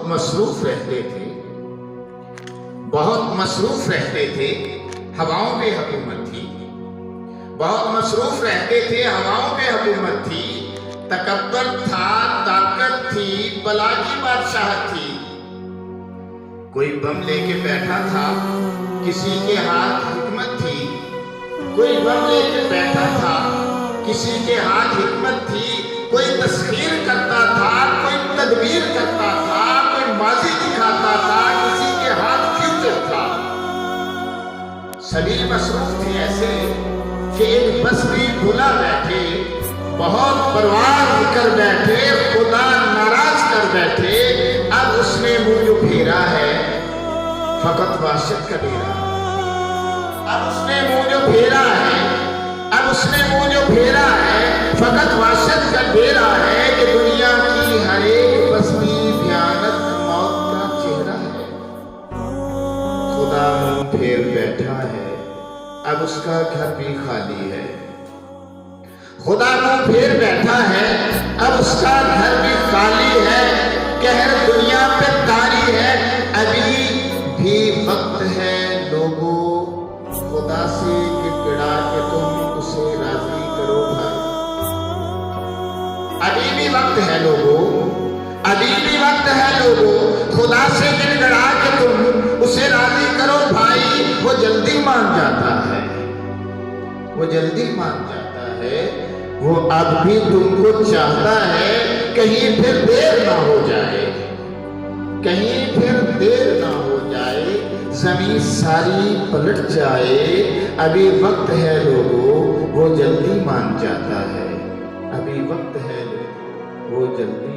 مصروف رہتے تھے، بہت مصروف رہتے تھے، ہواؤں پہ حکومت تھی، بہت مصروف رہتے تھے، ہواؤں پہ حکومت تھی، تکبر تھا، طاقت تھی، بلا کی بادشاہت تھی۔ کوئی بم لے کے بیٹھا تھا، کسی کے ہاتھ حکمت تھی، کوئی بم لے کے بیٹھا تھا، کسی کے ہاتھ حکمت تھی، کوئی تسخیر کرتا تھا، کوئی تدبیر کرتا تھا، کوئی ماضی دکھاتا تھا، کسی کے ہاتھ فیوچر تھا۔ سبھی مصروف تھے ایسے کہ ایک بس بھی بھلا بیٹھے، بہت پرواز کر بیٹھے، خدا ناراض کر بیٹھے۔ اب اس نے منہ جو پھیرا ہے فقط وحشت کا ڈیرا، اب اس نے منہ جو پھیرا ہے، اب اس نے منہ جو پھیرا ہے فقط وحشت کا ڈیرا ہے کہ دنیا کی ہر ایک بستی بھیانک موت کا چہرہ ہے۔ خدا منہ پھیر بیٹھا ہے، اب اس کا گھر بھی خالی ہے۔ خدا منہ پھیر بیٹھا ہے، اب اس کا گھر بھی خالی ہے۔ قہر دنیا پہ طاری ہے، ابھی بھی وقت ہے لوگوں، خدا سے گڑگڑا کے تم اسے راضی کرو بھائی۔ ابھی بھی وقت ہے لوگوں، ابھی بھی وقت ہے لوگوں، خدا سے گڑگڑا کے تم اسے راضی کرو بھائی۔ وہ جلدی مان جاتا ہے، وہ جلدی مان جاتا ہے، وہ اب بھی تم کو چاہتا ہے، کہیں پھر دیر نہ ہو جائے، کہیں پھر دیر نہ ہو جائے، زمین ساری پلٹ جائے۔ ابھی وقت ہے لوگوں، وہ جلدی مان جاتا ہے، ابھی وقت ہے لوگوں، وہ جلدی